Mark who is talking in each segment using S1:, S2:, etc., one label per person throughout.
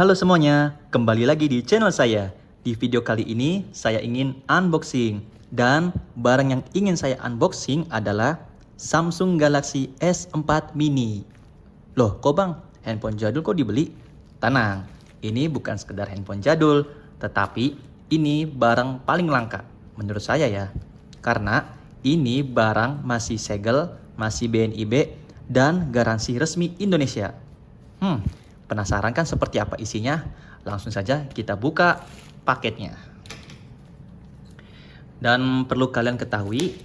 S1: Halo semuanya, kembali lagi di channel saya. Di video kali ini saya ingin unboxing dan barang yang ingin saya unboxing adalah Samsung Galaxy S4 Mini. Loh, kok bang, handphone jadul kok dibeli? Tenang, ini bukan sekedar handphone jadul, tetapi ini barang paling langka menurut saya ya. Karena ini barang masih segel, masih BNIB, dan garansi resmi Indonesia. Penasaran kan seperti apa isinya? Langsung saja kita buka paketnya. Dan perlu kalian ketahui,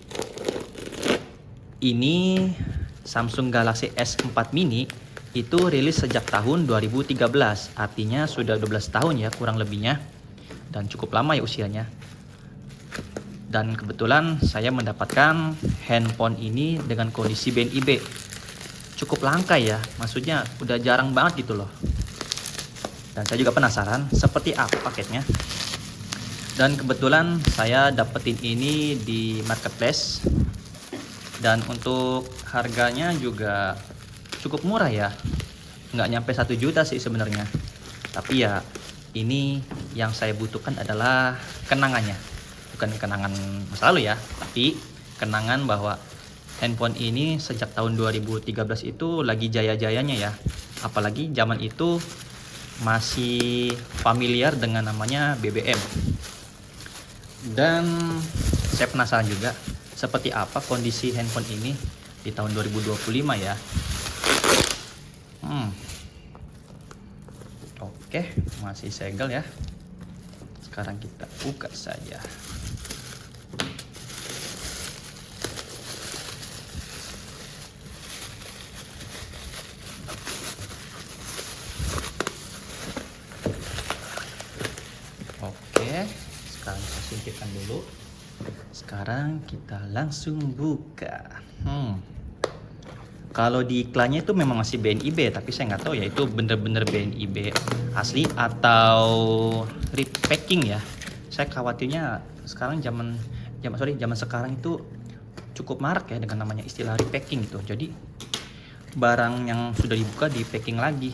S1: ini Samsung Galaxy S4 Mini itu rilis sejak tahun 2013. Artinya sudah 12 tahun ya kurang lebihnya. Dan cukup lama ya usianya. Dan kebetulan saya mendapatkan handphone ini dengan kondisi BNIB. Cukup langka ya, maksudnya udah jarang banget gitu loh. Dan saya juga penasaran seperti apa paketnya. Dan kebetulan saya dapetin ini di marketplace. Dan untuk harganya juga cukup murah ya. Nggak nyampe 1 juta sih sebenarnya. Tapi ya ini yang saya butuhkan adalah kenangannya. Bukan kenangan masa lalu ya, tapi kenangan bahwa handphone ini sejak tahun 2013 itu lagi jaya-jayanya ya. Apalagi zaman itu masih familiar dengan namanya BBM. Dan saya penasaran juga seperti apa kondisi handphone ini di tahun 2025 ya. Oke, masih segel ya. Sekarang kita buka saja. Oke, sekarang kita singkirkan dulu. Sekarang kita langsung buka. Kalau di iklannya itu memang masih BNIB, tapi saya nggak tahu ya itu bener-bener BNIB asli atau repacking ya. Saya khawatirnya sekarang zaman sekarang itu cukup marak ya dengan namanya istilah repacking itu. Jadi barang yang sudah dibuka di packing lagi.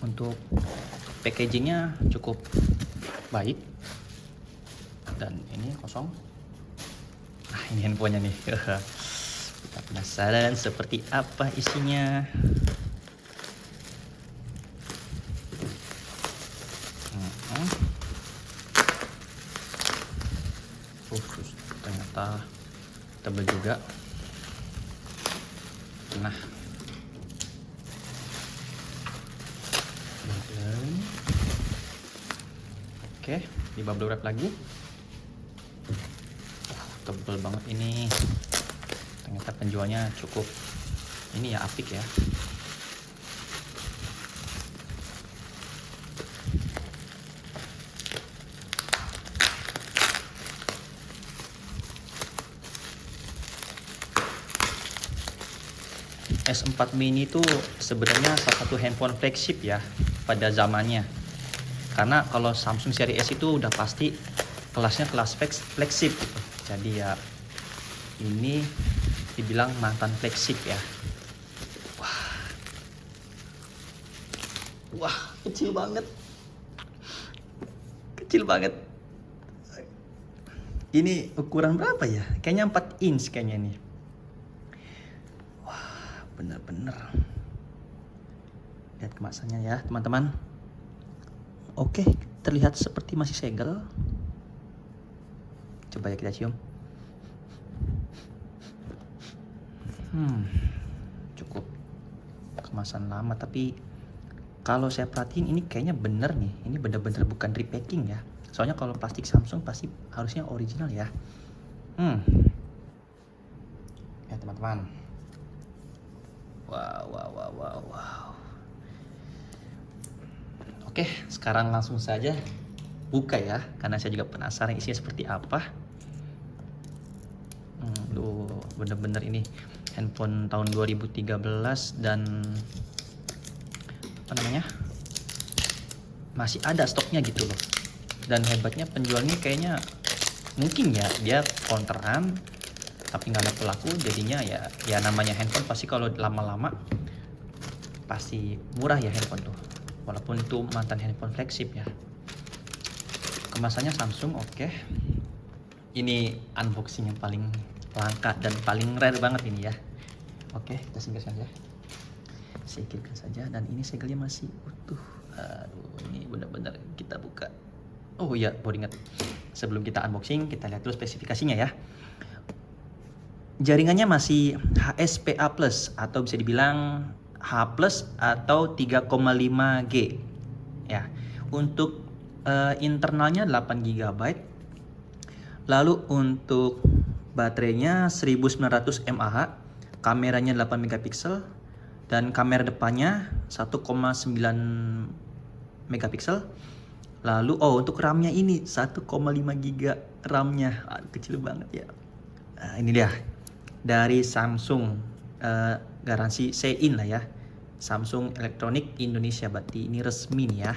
S1: Untuk packagingnya cukup baik. Dan ini kosong. Nah, ini handphonenya nih. Kita penasaran seperti apa isinya. Ternyata tebal juga. Nah, oke, di bubble wrap lagi. Tebal banget ini. Ternyata penjualnya cukup ini ya, apik ya. S4 Mini itu sebenarnya salah satu handphone flagship ya pada zamannya. Karena kalau Samsung seri S itu udah pasti kelasnya kelas flagship gitu. Jadi ya ini dibilang mantan flagship ya. Wah, kecil banget. Kecil banget. Ini ukuran berapa ya? Kayaknya 4 inch kayaknya nih. Wah, bener-bener. Lihat kemasannya ya, teman-teman. Oke, terlihat seperti masih segel. Coba ya kita cium. Cukup kemasan lama, tapi kalau saya perhatiin ini kayaknya bener nih. Ini bener-bener bukan repacking ya. Soalnya kalau plastik Samsung pasti harusnya original ya. Ya teman-teman. Wow. Oke, sekarang langsung saja buka ya, karena saya juga penasaran isinya seperti apa. Bener-bener ini handphone tahun 2013 dan apa namanya, masih ada stoknya gitu loh. Dan hebatnya penjualnya kayaknya mungkin ya dia counteran tapi nggak ada pelaku, jadinya ya namanya handphone pasti kalau lama-lama pasti murah ya handphone tuh. walaupun itu mantan handphone flagship ya. Kemasannya Samsung, oke. Ini unboxing yang paling langka dan paling rare banget ini ya. Oke, kita singkirkan saja. Dan ini segelnya masih utuh. Aduh, ini benar-benar kita buka. Oh iya, baru ingat. Sebelum kita unboxing, kita lihat dulu spesifikasinya ya. Jaringannya masih HSPA+ atau bisa dibilang H+ atau 3,5G. Ya. Untuk internalnya 8 GB. Lalu untuk baterainya 1900 mAh, kameranya 8 megapiksel dan kamera depannya 1,9 megapiksel. Lalu untuk RAM-nya ini 1,5 GB RAM-nya. Kecil banget ya. Nah, ini dia dari Samsung, garansi SEIN lah ya. Samsung Electronic Indonesia, berarti ini resmi nih ya.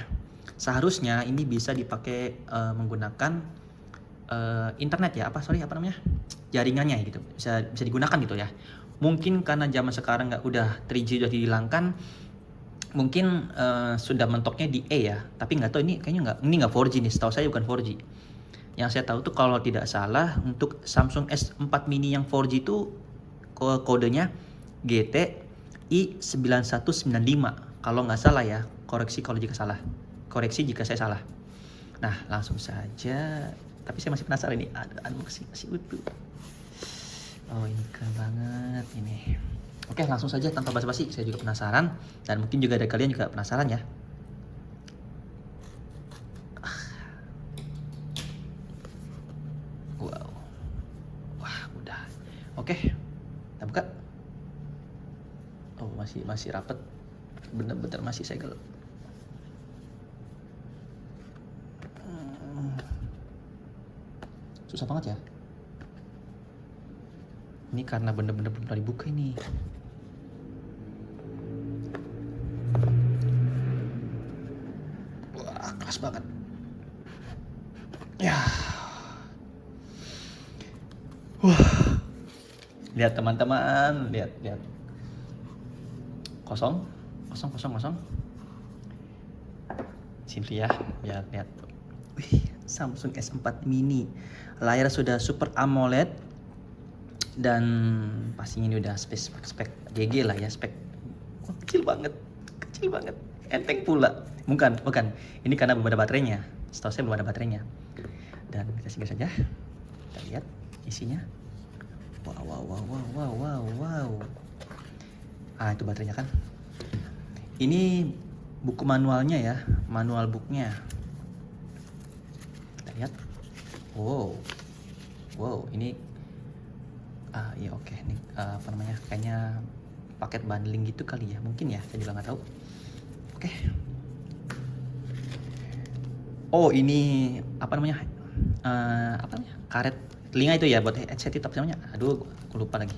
S1: Seharusnya ini bisa dipakai menggunakan internet ya, apa namanya, jaringannya gitu, bisa digunakan gitu ya. Mungkin karena zaman sekarang udah 3G sudah dihilangkan, mungkin sudah mentoknya di E ya, tapi nggak tahu ini kayaknya nggak 4G nih, setahu saya bukan 4G. Yang saya tahu tuh kalau tidak salah untuk Samsung S4 mini yang 4G itu kodenya GTI9195 kalau nggak salah ya, koreksi jika saya salah. Nah, langsung saja. Tapi saya masih penasaran ini, ada unboxing masih utuh. Oh, ini keren banget ini. Oke, langsung saja tanpa basa-basi, saya juga penasaran dan mungkin juga ada kalian juga penasaran ya. Wow. Wah, udah. Oke. Kita buka. Oh, masih rapet. Bener-bener masih segel. Susah banget ya. Ini karena bener-bener belum pernah dibuka ini. Wah, keras banget. Ya. Wah. Lihat teman-teman, lihat. Kosong. Sini ya, lihat. Wih, Samsung S4 mini. Layar sudah Super AMOLED dan pastinya ini udah spek GG lah ya, spek. Oh, kecil banget, enteng pula. Bukan, ini karena belum ada baterainya. Setahu saya belum ada baterainya. Dan kita singgah saja, kita lihat isinya. Wow. Itu baterainya kan. Ini buku manualnya ya, manual booknya. Kita lihat. Wow, ini ya oke. Ini apa namanya? Kayaknya paket bundling gitu kali ya, mungkin ya, saya juga nggak tahu. Oke. Oh, ini apa namanya? Karet telinga itu ya, buat headset itu apa namanya? Aduh, aku lupa lagi.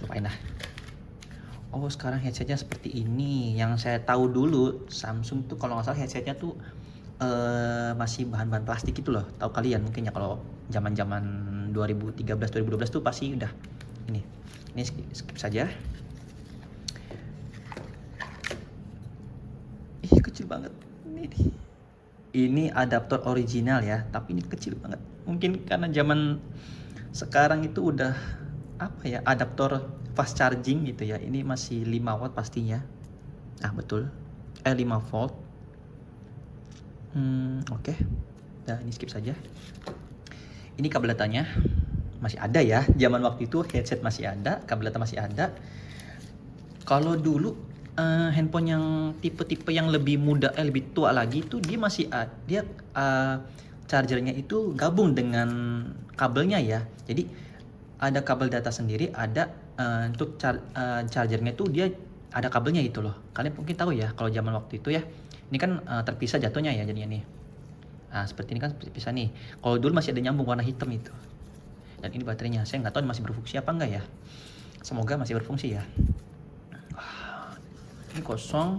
S1: Lupain dah. Oh, sekarang headsetnya seperti ini. Yang saya tahu dulu Samsung tuh kalau nggak salah headsetnya tuh masih bahan-bahan plastik itu loh. Tahu kalian mungkin ya, kalau zaman-zaman 2013 2012 tuh pasti udah ini skip saja. Kecil banget ini adaptor original ya, tapi ini kecil banget. Mungkin karena zaman sekarang itu udah adaptor fast charging gitu ya. Ini masih 5 watt pastinya. Betul, 5 volt. Oke. Nah, ini skip saja. Ini kabel datanya masih ada ya. Zaman waktu itu headset masih ada, kabel data masih ada. Kalau dulu handphone yang tipe-tipe yang lebih muda, lebih tua lagi itu dia masih dia chargernya itu gabung dengan kabelnya ya. Jadi ada kabel data sendiri, ada untuk chargernya itu dia ada kabelnya gitu loh. Kalian mungkin tahu ya kalau zaman waktu itu ya. Ini kan terpisah jatuhnya ya jadinya nih. Seperti ini kan terpisah nih. Kalau dulu masih ada nyambung warna hitam itu. Dan ini baterainya. Saya nggak tahu masih berfungsi apa enggak ya. Semoga masih berfungsi ya. Ini kosong.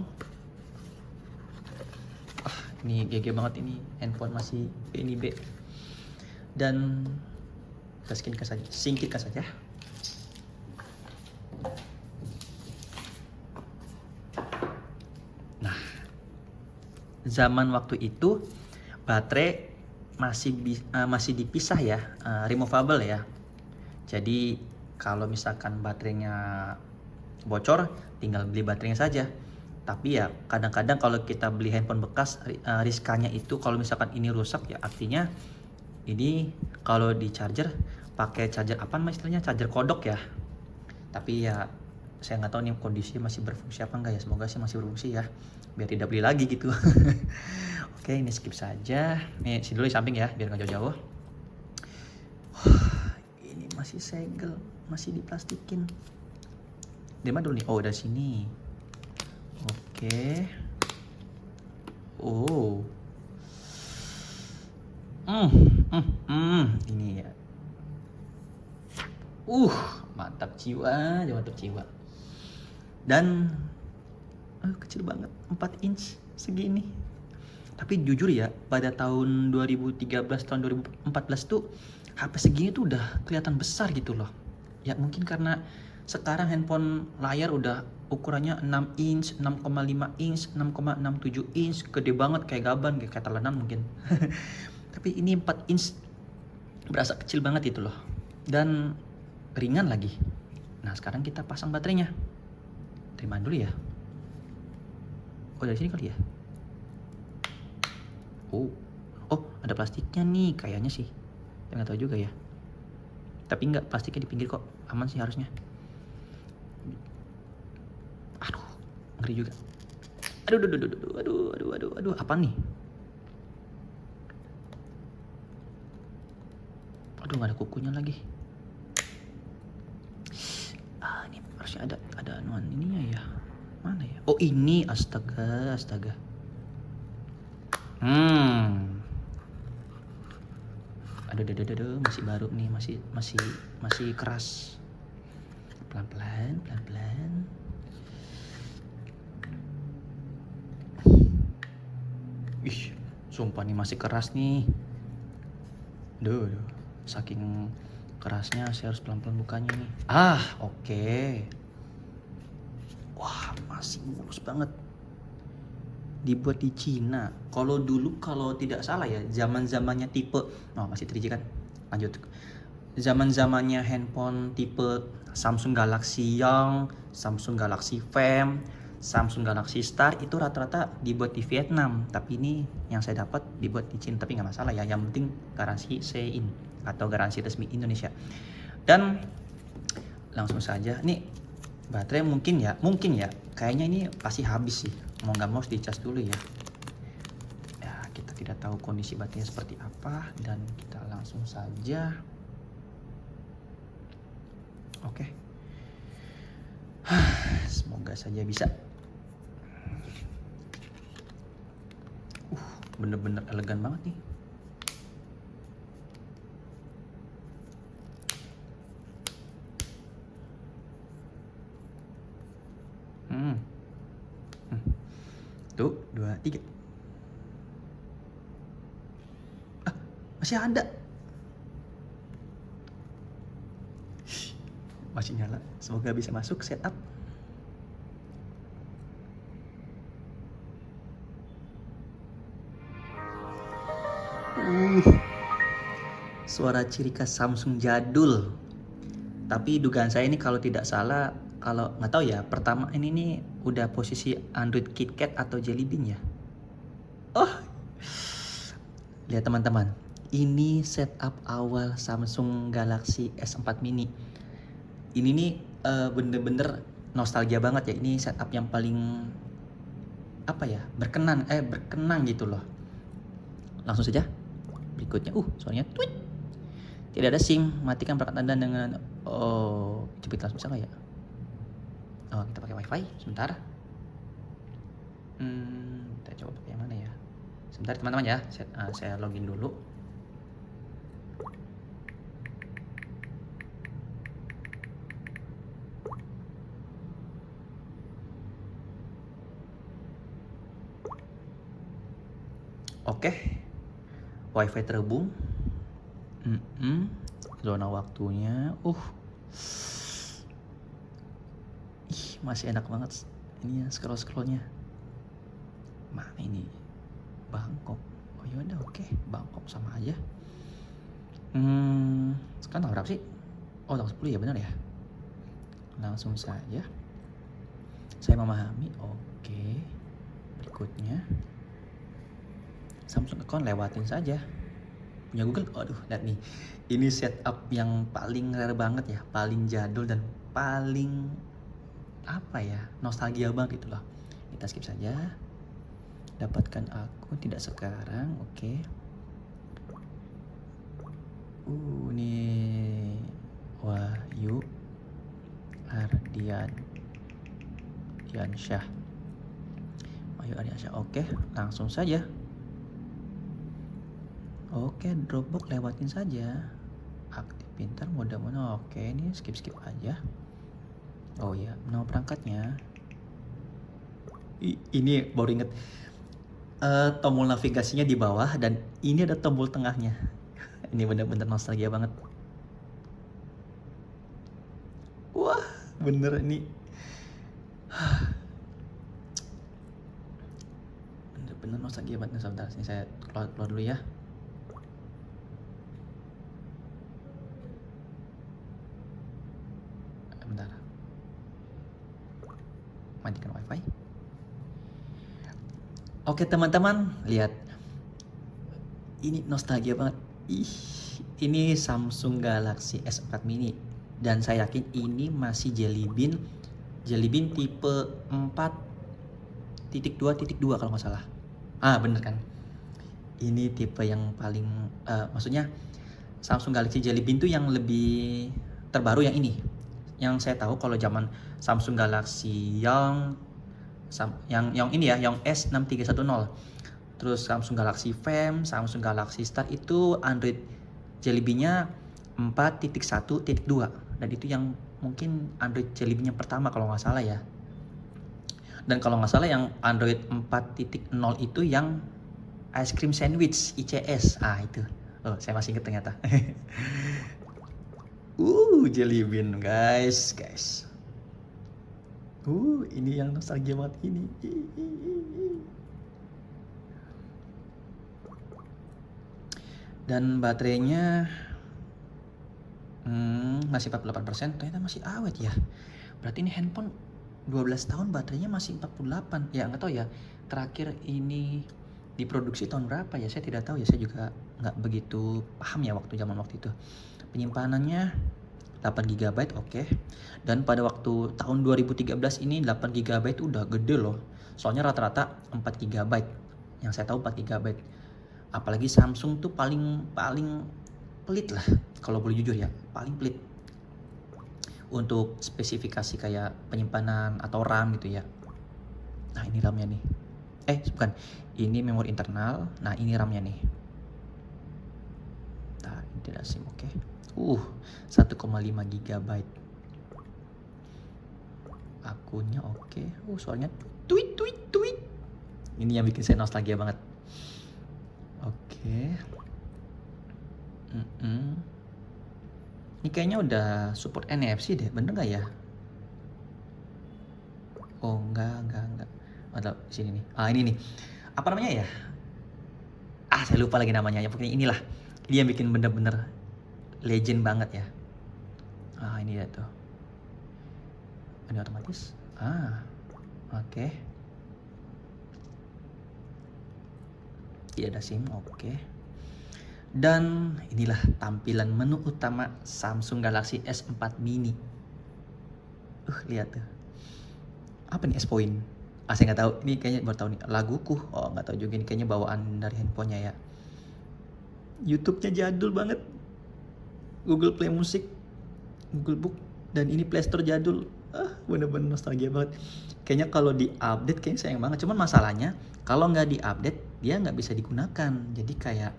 S1: Ini GG banget ini. Handphone masih PNB. Dan kita singkirkan saja. Nah, zaman waktu itu baterai masih dipisah ya, removable ya. Jadi kalau misalkan baterainya bocor, tinggal beli baterainya saja. Tapi ya kadang-kadang kalau kita beli handphone bekas, riskannya itu kalau misalkan ini rusak ya, artinya ini kalau di charger pakai charger apa namanya istilahnya, charger kodok ya. Tapi ya saya nggak tahu nih kondisinya masih berfungsi apa enggak ya, semoga sih masih berfungsi ya, biar tidak beli lagi gitu. Oke, ini skip saja. Nih sini dulu di samping ya, biar nggak jauh-jauh. Ini masih segel, masih diplastikin. Di mana dulu nih? Oh, dari sini. Oke. Oh. Ini ya. Mantap jiwa, mantap jiwa. Dan kecil banget, 4 inch segini. Tapi jujur ya, pada tahun 2013, tahun 2014 tuh HP segini tuh udah kelihatan besar gitu loh. Ya mungkin karena sekarang handphone layar udah ukurannya 6 inch, 6,5 inch, 6,67 inch, gede banget kayak gaban, kayak talenan mungkin. Tapi ini 4 inch berasa kecil banget itu loh. Dan ringan lagi. Nah, sekarang kita pasang baterainya. Terima dulu ya. Oh, dari sini kali ya. Oh, ada plastiknya nih kayaknya sih. Saya nggak tahu juga ya. Tapi nggak, plastiknya di pinggir kok, aman sih harusnya. Aduh, ngeri juga. Aduh, apa nih? Aduh, nggak ada kukunya lagi. Ini harusnya ada anuan ininya ya. Mana ya? Oh, ini, astaga. Aduh, masih baru nih, masih keras. Pelan-pelan. Ih, sumpah nih masih keras nih. Duh, saking kerasnya saya harus pelan-pelan bukanya nih. Oke. Wah, masih mulus banget. Dibuat di Cina. Kalau dulu kalau tidak salah ya, zaman-zamannya tipe masih 3G kan. Lanjut. Zaman-zamannya handphone tipe Samsung Galaxy Young, Samsung Galaxy Fam, Samsung Galaxy Star itu rata-rata dibuat di Vietnam. Tapi ini yang saya dapat dibuat di Cina, tapi nggak masalah ya. Yang penting garansi CIN atau garansi resmi Indonesia. Dan langsung saja nih, baterai mungkin ya kayaknya ini pasti habis sih, mau nggak mau harus dicas dulu ya. Kita tidak tahu kondisi baterainya seperti apa, dan kita langsung saja. Oke. Semoga saja bisa. Bener-bener elegan banget nih. Tuh, 2, 3. Masih ada. Masih nyala. Semoga bisa masuk setup. Suara ciri khas Samsung jadul. Tapi dugaan saya ini kalau tidak salah, kalau nggak tahu ya, pertama ini nih udah posisi Android KitKat atau Jelly Bean ya. Lihat teman-teman, ini setup awal Samsung Galaxy S4 Mini. Ini nih bener-bener nostalgia banget ya. Ini setup yang paling berkenan gitu loh. Langsung saja berikutnya. Soalnya tweet. Tidak ada SIM, matikan perangkat Anda dengan cepet langsung bisa nggak ya? Kita pakai WiFi sebentar. Kita coba pakai yang mana ya? Sebentar teman-teman ya, saya login dulu. Oke, WiFi terhubung. Zona waktunya, masih enak banget ini ya scrollnya. Mana ini? Oke, Bangkok sama aja. Sekarang tanggal berapa sih? Oh, tanggal 10 ya, benar ya. Langsung saja saya memahami. Oke, berikutnya Samsung account lewatin saja. Punya Google, aduh, lihat nih, ini setup yang paling rare banget ya, paling jadul dan paling apa ya, nostalgia banget gitu loh. Kita skip saja. Dapatkan akun tidak sekarang. Oke. Nih Wahyu Ardiansyah. Wahyu Ardiansyah. Oke, langsung saja. Oke, Dropbox lewatin saja. Aktif pintar mode. Oke, ini skip aja. Oh ya, nama perangkatnya. Ini baru inget. Tombol navigasinya di bawah dan ini ada tombol tengahnya. Ini bener-bener nostalgia banget. Wah, bener ini. Bener-bener nostalgia banget. Sebentar, ini saya keluar dulu ya. Bentar. Matikan wifi. Oke teman-teman, lihat. Ini nostalgia banget. Ini Samsung Galaxy S4 mini. Dan saya yakin ini masih Jelly Bean tipe 4.2.2 kalau nggak salah. Bener kan? Ini tipe yang paling, maksudnya Samsung Galaxy Jelly Bean tuh yang lebih terbaru yang ini. Yang saya tahu kalau zaman Samsung Galaxy yang ini ya, yang S6310. Terus Samsung Galaxy Fam, Samsung Galaxy Star itu Android Jelly Bean-nya 4.1.2. Dan itu yang mungkin Android Jelly Bean yang pertama kalau nggak salah ya. Dan kalau nggak salah yang Android 4.0 itu yang ice cream sandwich ICS. Itu. Oh, saya masih ingat ternyata. Jelly Bean guys. Ini yang nostalgia banget ini. Dan baterainya masih 48%, ternyata masih awet ya. Berarti ini handphone 12 tahun baterainya masih 48. Ya nggak tahu ya, terakhir ini diproduksi tahun berapa ya, saya tidak tahu ya, saya juga nggak begitu paham ya zaman waktu itu. Penyimpanannya 8 GB, oke. Dan pada waktu tahun 2013 ini 8 GB itu udah gede loh. Soalnya rata-rata 4 GB. Yang saya tahu 4 GB. Apalagi Samsung tuh paling pelit lah, kalau boleh jujur ya, paling pelit untuk spesifikasi kayak penyimpanan atau RAM gitu ya. Nah ini RAM-nya nih. Bukan, ini memori internal. Nah ini RAM-nya nih. Nah ini tidak SIM, oke. 1,5 GB. Akunnya oke. Soalnya tweet. Ini yang bikin saya nostalgia banget. Oke. Ini kayaknya udah support NFC deh, bener nggak ya? Oh enggak. Ada sini nih. Ini nih. Apa namanya ya? Saya lupa lagi namanya. Ya pokoknya inilah. Ini yang bikin bener-bener legend banget ya. Ini dia tuh. Ini otomatis. Oke. Tidak ada SIM, oke. Dan inilah tampilan menu utama Samsung Galaxy S4 mini. Lihat tuh. Apa nih S Point? Saya nggak tahu. Ini kayaknya baru tahu nih. Laguku. Nggak tahu juga. Ini kayaknya bawaan dari handphonenya ya. YouTube-nya jadul banget. Google Play Music, Google Book, dan ini Play Store jadul. Bener-bener nostalgia banget. Kayaknya kalau di-update kayaknya sayang banget. Cuman masalahnya kalau nggak di-update dia nggak bisa digunakan. Jadi kayak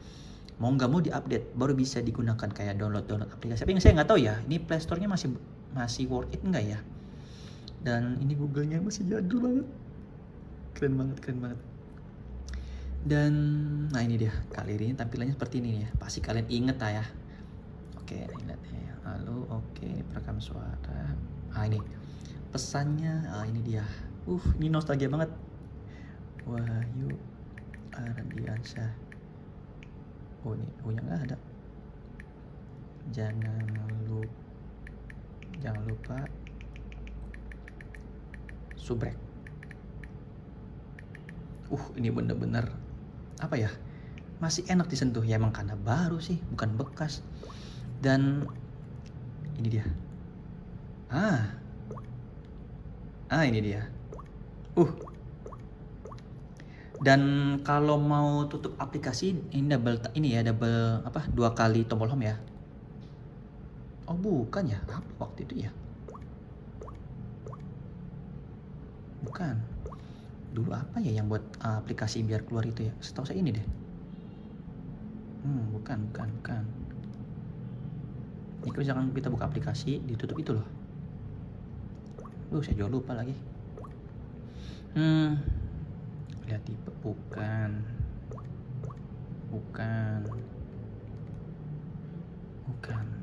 S1: mau nggak mau di-update baru bisa digunakan, kayak download aplikasi. Tapi saya nggak tahu ya, ini Play Store-nya masih worth it nggak ya? Dan ini Google-nya masih jadul banget. Keren banget. Dan nah ini dia, kali ini tampilannya seperti ini ya. Pasti kalian inget lah ya. Oke, lihat ya. Halo, oke, ini perekam suara. Ini pesannya. Ini dia. Ini nostalgia banget. Wahyu Ardiansyah. Oh ini U-nya nggak ada. Jangan lupa subrek. Ini bener-bener apa ya? Masih enak disentuh ya, emang karena baru sih, bukan bekas. Dan ini dia. Ini dia. Dan kalau mau tutup aplikasi ini double apa? 2 kali tombol home ya. Oh bukan ya, apa waktu itu ya? Bukan. Dulu apa ya yang buat aplikasi biar keluar itu ya? Setahu saya ini deh. Bukan. Ini kalau misalkan kita buka aplikasi, ditutup itu loh. Saya juga lupa lagi. Lihat tipe, bukan.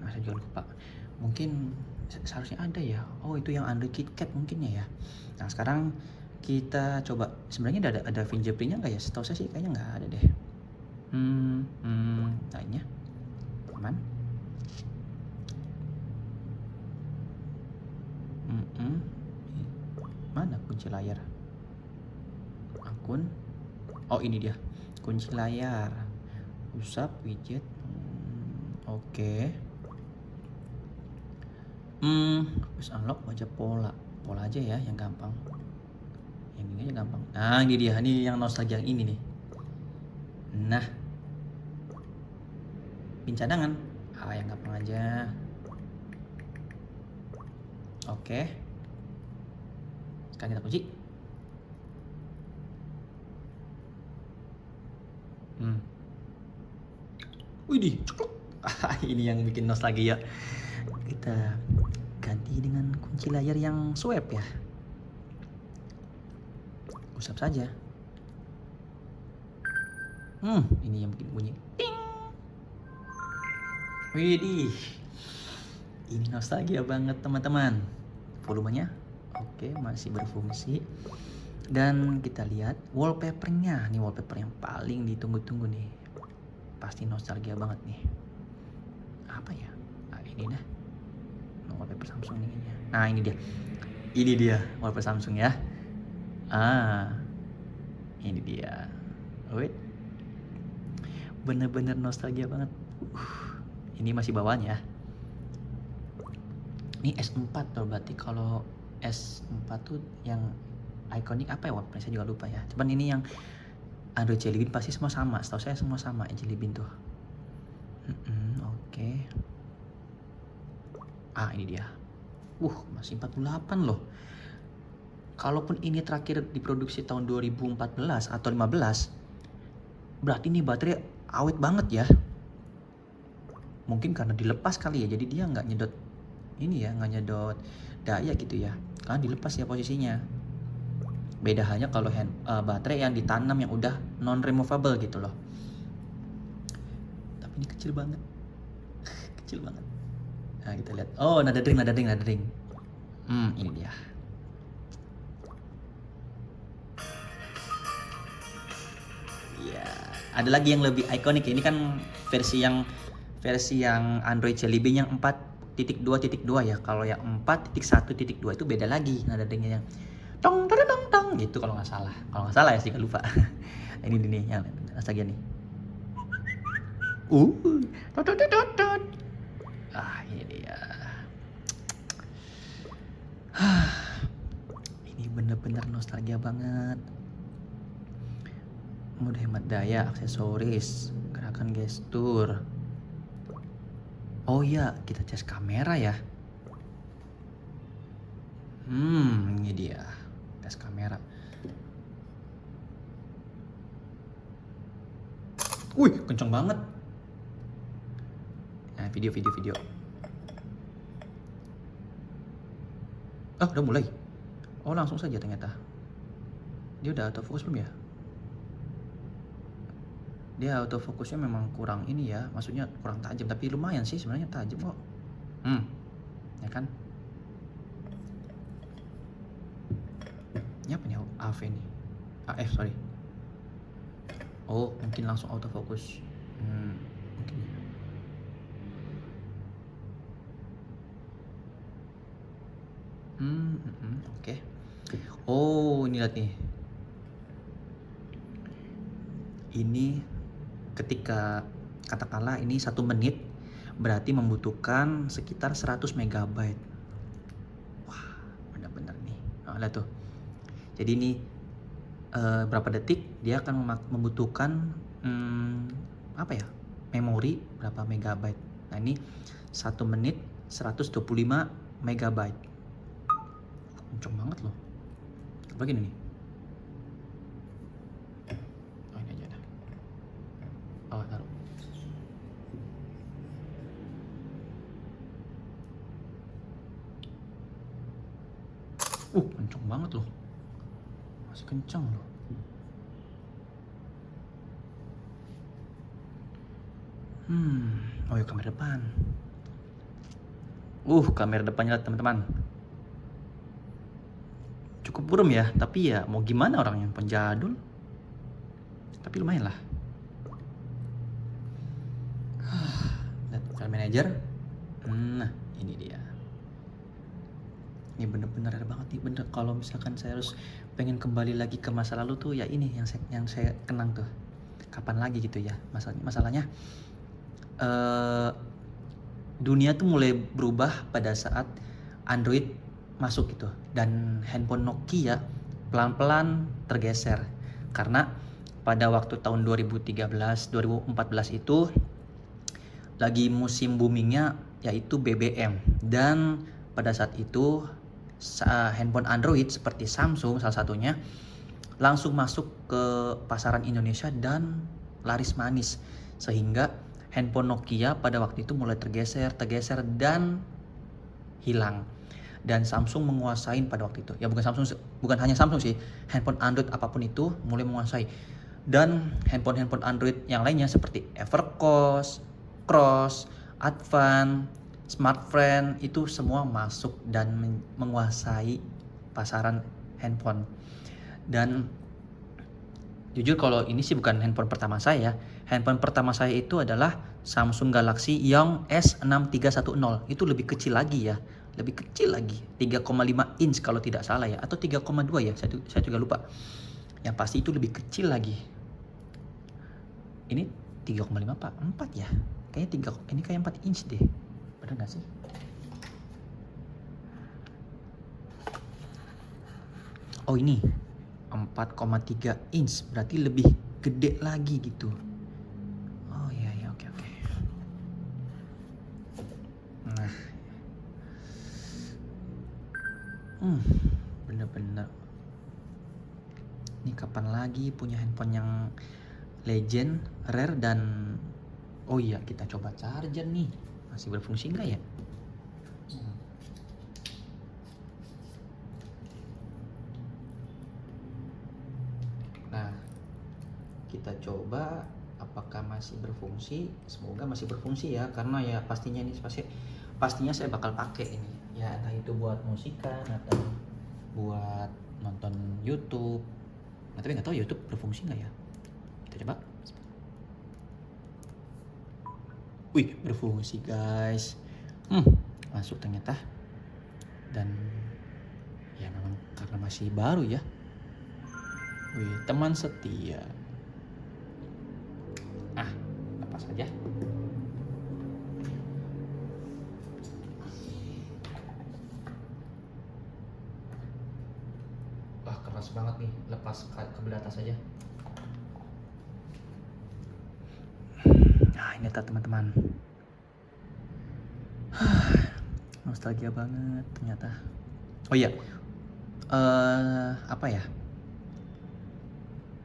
S1: Saya juga lupa. Mungkin seharusnya ada ya. Oh itu yang Android KitKat mungkinnya ya. Nah sekarang kita coba. Sebenarnya ada fingerprintnya nggak ya? Setahu saya sih kayaknya nggak ada deh. Lainnya aman. Mana kunci layar? Akun. Oh ini dia kunci layar. Usap widget. Oke. Terus unlock wajah pola aja ya yang gampang. Yang ini aja gampang. Nah ini dia, ini yang nostalgia yang ini nih. Nah pin cadangan yang gampang aja. Oke. Sekarang kita kunci. Widih, cekluk. Ini yang bikin nostalgia. Kita ganti dengan kunci layar yang swipe ya. Usap saja. Ini yang bikin bunyi. Ting. Widih. Ini nostalgia banget teman-teman. Volumenya oke, masih berfungsi. Dan kita lihat wallpapernya. Ini wallpaper yang paling ditunggu-tunggu nih. Pasti nostalgia banget nih. Apa ya? Ini dah. Wallpaper Samsung ini. Nah ini dia. Ini dia wallpaper Samsung ya. Ini dia. Wait. Bener-bener nostalgia banget. Ini masih bawaan ya. Ini S4 tuh, berarti kalau S4 tuh yang ikonik apa ya? Saya juga lupa ya. Cuman ini yang Android Jelly Bean pasti semua sama. Setahu saya semua sama Jelly Bean tuh. Oke. Ini dia. Masih 48 loh. Kalaupun ini terakhir diproduksi tahun 2014 atau 15, berarti ini baterai awet banget ya. Mungkin karena dilepas kali ya, jadi dia nggak nyedot daya gitu ya. Karena dilepas ya posisinya. Beda halnya kalau baterai yang ditanam yang udah non removable gitu loh. Tapi ini kecil banget. Kecil banget. Nah kita lihat. Oh nada dering. Ini dia. Ya, ada lagi yang lebih ikonik. Ini kan versi yang Android Jelly Bean yang 4.2.2 ya. Kalau yang 4.1.2 itu beda lagi nada deringnya yang tong gitu kalau nggak salah ya sih, nggak lupa. Ini nih yang nostalgia nih. Ini dia. Ini bener-bener nostalgia banget. Mode hemat daya, aksesoris, gerakan gestur. Oh iya, kita cas kamera ya. Ini dia. Tes kamera. Kenceng banget. Nah, video. Udah mulai. Langsung saja ternyata. Dia udah autofocus belum ya? Dia autofokusnya memang kurang ini ya, maksudnya kurang tajam, tapi lumayan sih sebenarnya tajam kok. Ya kan? Ini apa nih? AF ini. AF sorry. Mungkin langsung autofokus. Mungkin. Oke. Oh, ini lihat nih. Ini ketika katakanlah ini 1 menit berarti membutuhkan sekitar 100 megabyte. Wah, benar-benar nih. Nah, lihat tuh. Jadi ini berapa detik dia akan membutuhkan apa ya? Memori berapa megabyte. Nah, ini 1 menit 125 megabyte. Kenceng banget loh. Begini nih. Oh, ini aja dah. Oh, taruh. Kenceng banget loh. Masih kenceng loh. Oh ya, kamera depan. Kamera depannya teman-teman. Cukup buram ya, tapi ya mau gimana orang yang penjadul. Tapi lumayan lah. Lihat file manager. Nah, ini dia. Ini bener-bener rare banget nih, bener. Kalau misalkan saya harus pengen kembali lagi ke masa lalu tuh ya ini yang saya kenang tuh. Kapan lagi gitu ya masalahnya. Dunia tuh mulai berubah pada saat Android masuk gitu, dan handphone Nokia pelan-pelan tergeser karena pada waktu tahun 2013-2014 itu lagi musim boomingnya yaitu BBM, dan pada saat itu handphone Android seperti Samsung salah satunya langsung masuk ke pasaran Indonesia dan laris manis, sehingga handphone Nokia pada waktu itu mulai tergeser dan hilang. Dan Samsung menguasai pada waktu itu. Ya bukan hanya Samsung sih, handphone Android apapun itu mulai menguasai. Dan handphone Android yang lainnya seperti Evercost, Cross, Advan, Smartfren itu semua masuk dan menguasai pasaran handphone. Dan jujur kalau ini sih bukan handphone pertama saya. Handphone pertama saya itu adalah Samsung Galaxy Young S6310. Itu lebih kecil lagi ya. Lebih kecil lagi. 3,5 inch kalau tidak salah ya. Atau 3,2 ya. Saya juga lupa. Yang pasti itu lebih kecil lagi. Ini 3,5 apa? 4 ya? Kayaknya 3. Ini kayak 4 inch deh. Bener gak sih? Oh ini 4,3 inch. Berarti lebih gede lagi gitu. Oh iya ya, oke. Nah, bener-bener. Ini kapan lagi punya handphone yang legend, rare, dan oh iya, kita coba charger nih. Masih berfungsi nggak ya? Nah, kita coba apakah masih berfungsi. Semoga masih berfungsi ya, karena ya pastinya saya bakal pakai ini ya, entah itu buat musikan atau buat nonton YouTube. Nah, tapi nggak tahu YouTube berfungsi nggak ya. Kita coba. Wih, berfungsi guys. Masuk ternyata. Dan ya memang karena masih baru ya. Wih, teman setia. Apa saja. Wah, keras banget nih. Lepas kabel atas aja. Nah, ini teman-teman. Nostalgia banget ternyata. Oh iya. Apa ya?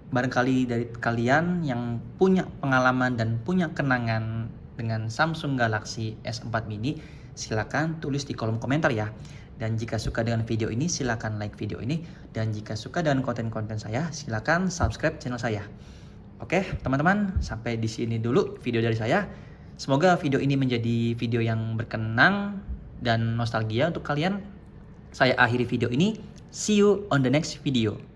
S1: Barangkali dari kalian yang punya pengalaman dan punya kenangan dengan Samsung Galaxy S4 mini, silakan tulis di kolom komentar ya. Dan jika suka dengan video ini, silakan like video ini. Dan jika suka dengan konten-konten saya, silakan subscribe channel saya. Oke, teman-teman, sampai di sini dulu video dari saya. Semoga video ini menjadi video yang berkenang dan nostalgia untuk kalian. Saya akhiri video ini. See you on the next video.